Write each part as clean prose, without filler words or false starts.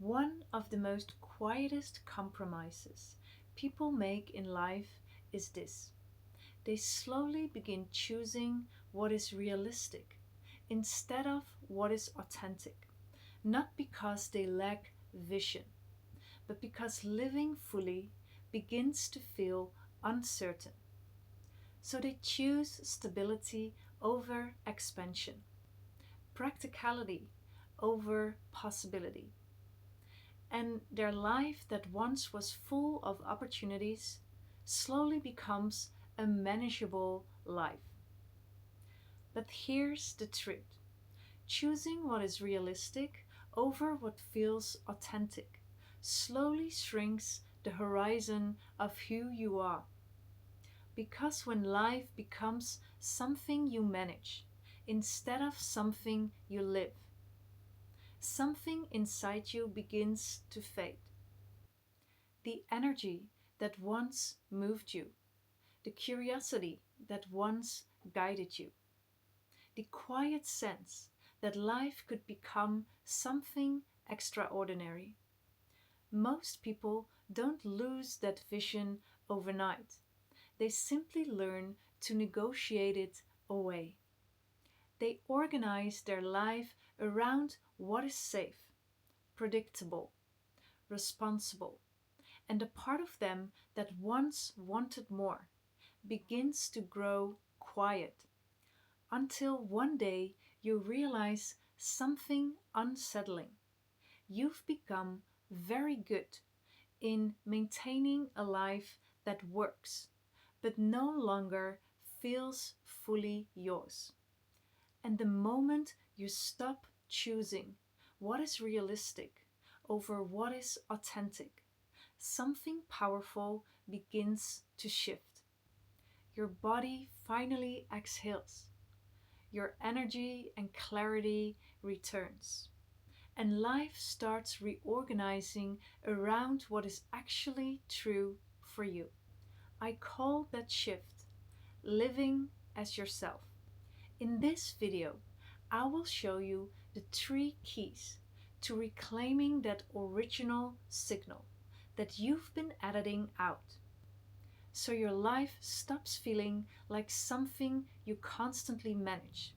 One of the most quietest compromises people make in life is this: they slowly begin choosing what is realistic instead of what is authentic, not because they lack vision, but because living fully begins to feel uncertain. So they choose stability over expansion, practicality over possibility, and their life that once was full of opportunities slowly becomes a manageable life. But here's the truth: choosing what is realistic over what feels authentic slowly shrinks the horizon of who you are. Because when life becomes something you manage instead of something you live, something inside you begins to fade. The energy that once moved you, the curiosity that once guided you, the quiet sense that life could become something extraordinary. Most people don't lose that vision overnight. They simply learn to negotiate it away. They organize their life around what is safe, predictable, responsible, and the part of them that once wanted more begins to grow quiet until one day you realize something unsettling. You've become very good in maintaining a life that works, but no longer feels fully yours. And the moment you stop choosing what is realistic over what is authentic, something powerful begins to shift. Your body finally exhales. Your energy and clarity returns. And life starts reorganizing around what is actually true for you. I call that shift living as yourself. In this video, I will show you the 3 keys to reclaiming that original signal that you've been editing out, so your life stops feeling like something you constantly manage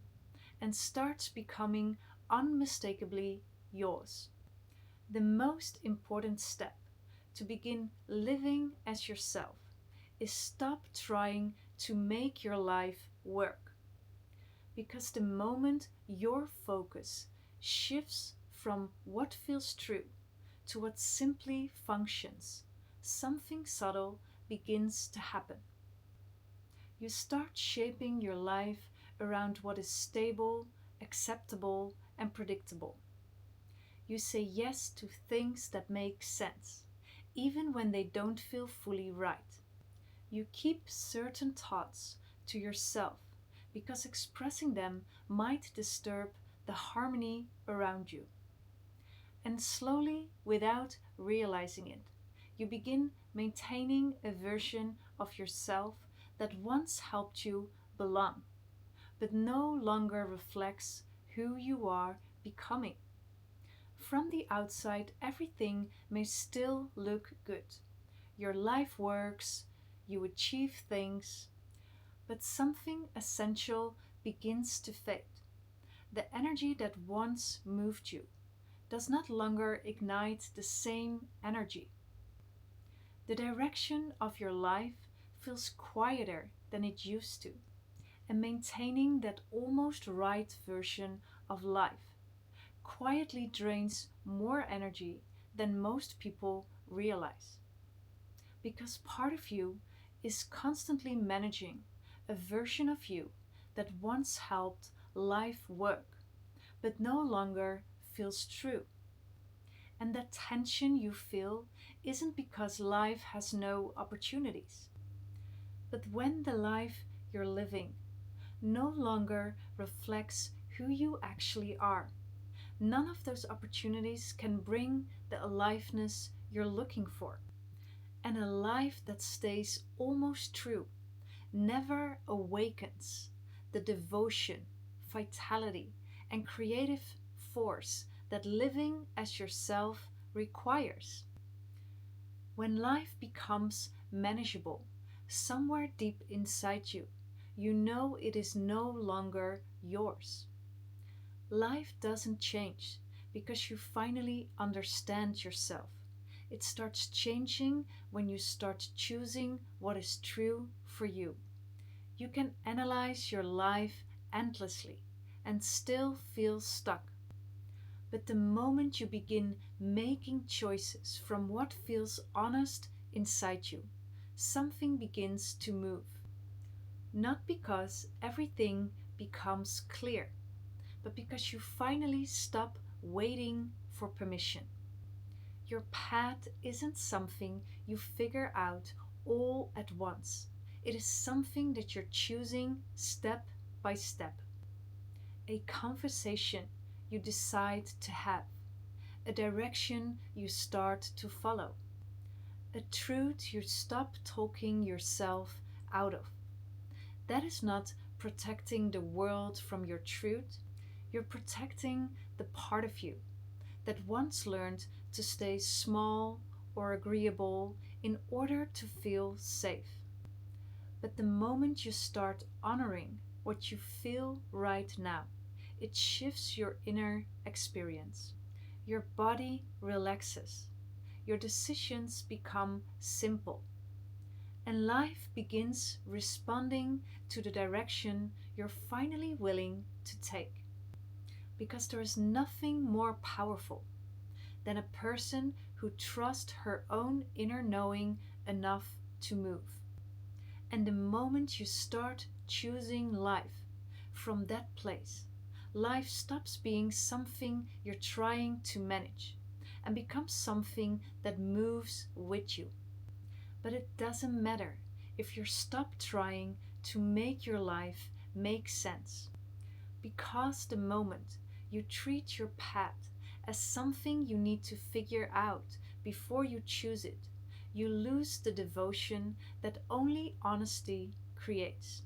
and starts becoming unmistakably yours. The most important step to begin living as yourself is stop trying to make your life work. Because the moment your focus shifts from what feels true to what simply functions, something subtle begins to happen. You start shaping your life around what is stable, acceptable, and predictable. You say yes to things that make sense, even when they don't feel fully right. You keep certain thoughts to yourself because expressing them might disturb the harmony around you. And slowly, without realizing it, you begin maintaining a version of yourself that once helped you belong, but no longer reflects who you are becoming. From the outside, everything may still look good. Your life works, you achieve things, but something essential begins to fade. The energy that once moved you does not longer ignite the same energy. The direction of your life feels quieter than it used to, and maintaining that almost right version of life quietly drains more energy than most people realize. Because part of you is constantly managing a version of you that once helped life work, but no longer feels true. And that tension you feel isn't because life has no opportunities, but when the life you're living no longer reflects who you actually are, none of those opportunities can bring the aliveness you're looking for. And a life that stays almost true never awakens the devotion, vitality, and creative force that living as yourself requires. When life becomes manageable, somewhere deep inside you, you know it is no longer yours. Life doesn't change because you finally understand yourself. It starts changing when you start choosing what is true for you. You can analyze your life endlessly and still feel stuck. But the moment you begin making choices from what feels honest inside you, something begins to move. Not because everything becomes clear, but because you finally stop waiting for permission. Your path isn't something you figure out all at once. It is something that you're choosing step by step. A conversation you decide to have, a direction you start to follow, a truth you stop talking yourself out of. That is not protecting the world from your truth. You're protecting the part of you that once learned to stay small or agreeable in order to feel safe. But the moment you start honoring what you feel right now, it shifts your inner experience. Your body relaxes. Your decisions become simple. And life begins responding to the direction you're finally willing to take. Because there is nothing more powerful than a person who trusts her own inner knowing enough to move. And the moment you start choosing life from that place, life stops being something you're trying to manage and becomes something that moves with you. But it doesn't matter if you stop trying to make your life make sense, because the moment you treat your path as something you need to figure out before you choose it, you lose the devotion that only honesty creates.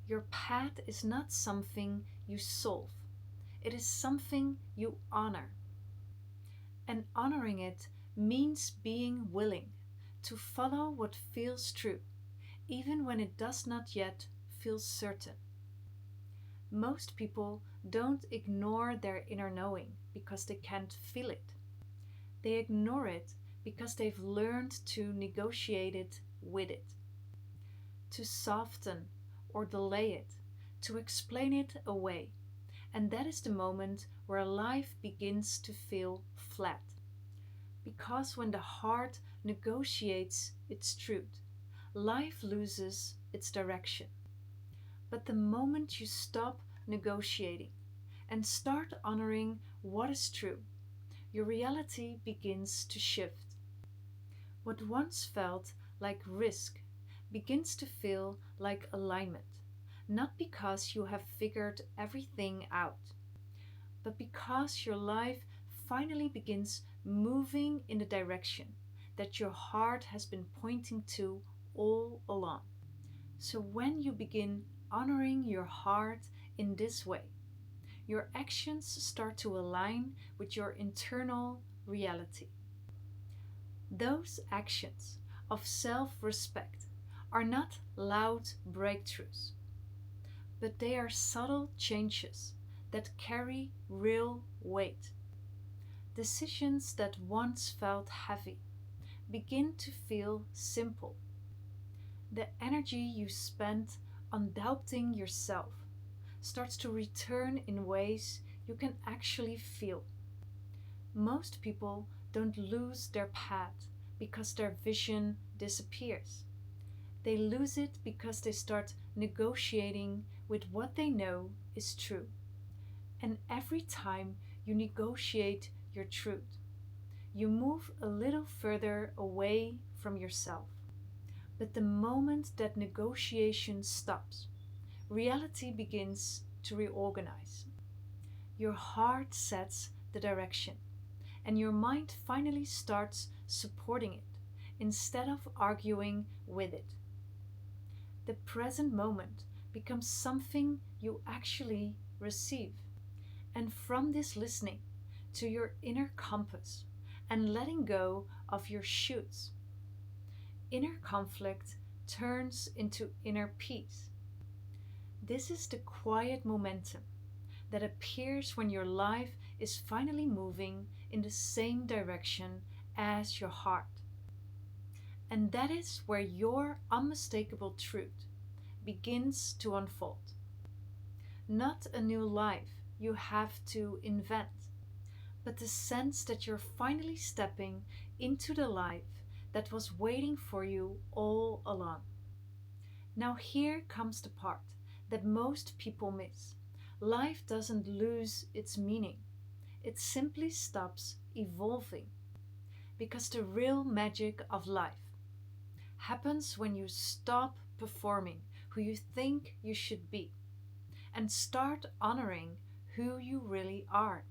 Your path is not something you solve, it is something you honor. And honoring it means being willing to follow what feels true, even when it does not yet feel certain. Most people don't ignore their inner knowing because they can't feel it. They ignore it because they've learned to negotiate it with it, to soften or delay it, to explain it away. And that is the moment where life begins to feel flat. Because when the heart negotiates its truth, life loses its direction. But the moment you stop negotiating and start honoring what is true, your reality begins to shift. What once felt like risk begins to feel like alignment, not because you have figured everything out, but because your life finally begins moving in the direction that your heart has been pointing to all along. So when you begin honoring your heart in this way, your actions start to align with your internal reality. Those actions of self-respect are not loud breakthroughs, but they are subtle changes that carry real weight. Decisions that once felt heavy begin to feel simple. The energy you spent on doubting yourself starts to return in ways you can actually feel. Most people don't lose their path because their vision disappears. They lose it because they start negotiating with what they know is true. And every time you negotiate your truth, you move a little further away from yourself. But the moment that negotiation stops, reality begins to reorganize. Your heart sets the direction, and your mind finally starts supporting it instead of arguing with it. The present moment becomes something you actually receive. And from this listening to your inner compass and letting go of your shoulds. Inner conflict turns into inner peace. This is the quiet momentum that appears when your life is finally moving in the same direction as your heart. And that is where your unmistakable truth begins to unfold. Not a new life you have to invent, but the sense that you're finally stepping into the life that was waiting for you all along. Now, here comes the part that most people miss. Life doesn't lose its meaning, it simply stops evolving. Because the real magic of life happens when you stop performing who you think you should be and start honoring who you really are.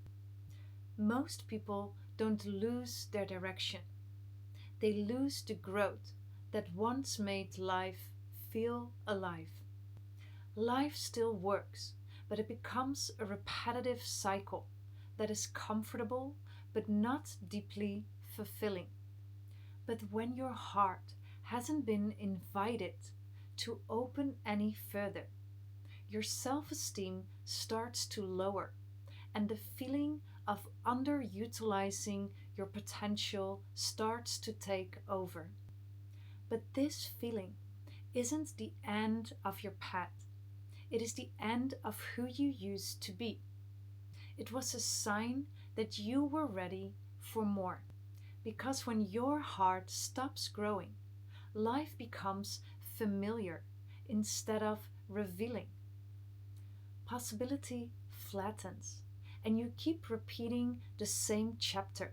Most people don't lose their direction, they lose the growth that once made life feel alive. Life still works, but it becomes a repetitive cycle that is comfortable but not deeply fulfilling. But when your heart hasn't been invited to open any further, your self esteem starts to lower, and the feeling of underutilizing your potential starts to take over. But this feeling isn't the end of your path, it is the end of who you used to be. It was a sign that you were ready for more. Because when your heart stops growing, life becomes familiar instead of revealing. Possibility flattens, and you keep repeating the same chapter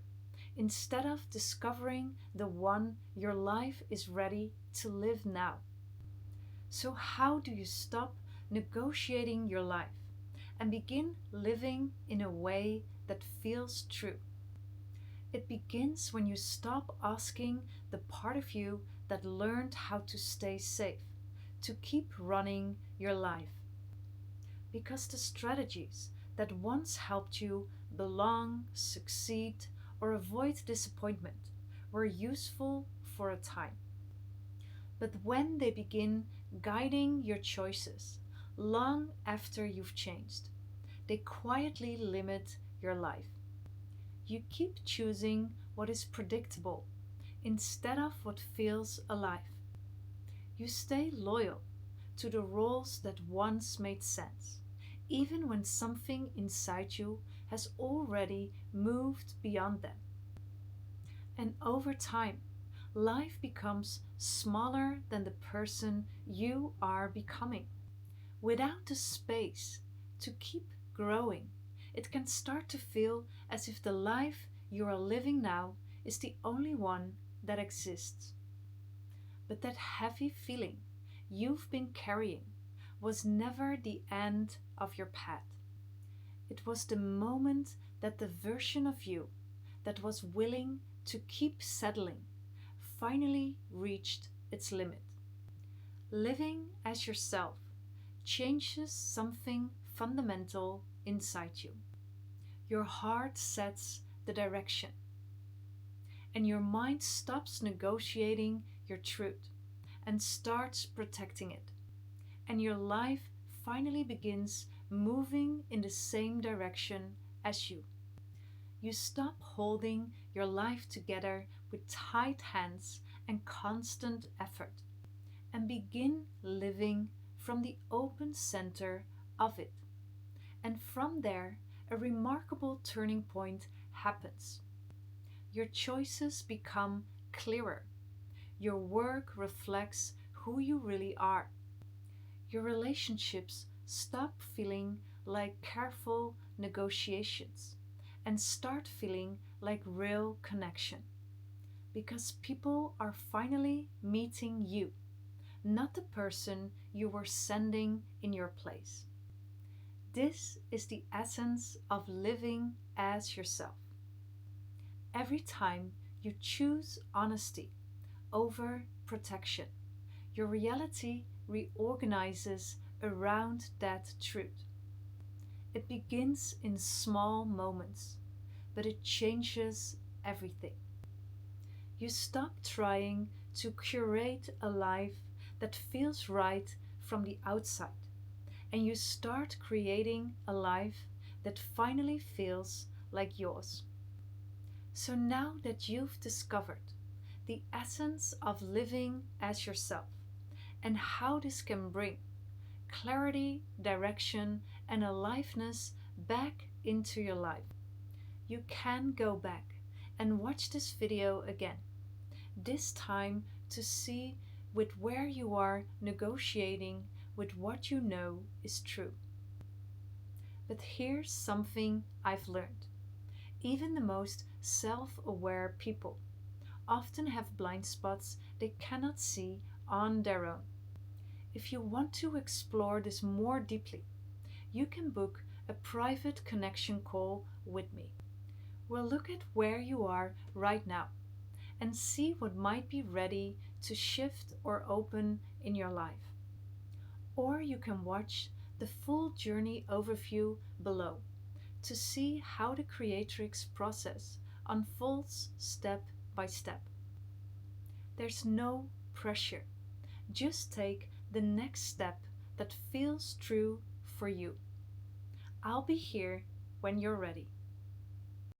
instead of discovering the one your life is ready to live now. So, how do you stop negotiating your life and begin living in a way that feels true? It begins when you stop asking the part of you that learned how to stay safe, to keep running your life. Because the strategies that once helped you belong, succeed, or avoid disappointment were useful for a time. But when they begin guiding your choices long after you've changed, they quietly limit your life. You keep choosing what is predictable instead of what feels alive. You stay loyal to the roles that once made sense, even when something inside you has already moved beyond them. And over time, life becomes smaller than the person you are becoming. Without the space to keep growing, it can start to feel as if the life you are living now is the only one that exists. But that heavy feeling you've been carrying was never the end of your path. It was the moment that the version of you that was willing to keep settling finally reached its limit. Living as yourself changes something fundamental inside you. Your heart sets the direction, and your mind stops negotiating your truth and starts protecting it. And your life finally begins moving in the same direction as you. You stop holding your life together with tight hands and constant effort and begin living from the open center of it. And from there, a remarkable turning point happens. Your choices become clearer. Your work reflects who you really are. Your relationships stop feeling like careful negotiations and start feeling like real connection. Because people are finally meeting you, not the person you were sending in your place. This is the essence of living as yourself. Every time you choose honesty over protection, your reality reorganizes around that truth. It begins in small moments, but it changes everything. You stop trying to curate a life that feels right from the outside, and you start creating a life that finally feels like yours. So now that you've discovered the essence of living as yourself and how this can bring clarity, direction, and aliveness back into your life, you can go back and watch this video again, this time to see with where you are negotiating with what you know is true. But here's something I've learned. Even the most self-aware people often have blind spots they cannot see on their own. If you want to explore this more deeply, you can book a private connection call with me. We'll look at where you are right now and see what might be ready to shift or open in your life. Or you can watch the full journey overview below to see how the Creatrix process unfolds step by step. There's no pressure. Just take the next step that feels true for you. I'll be here when you're ready.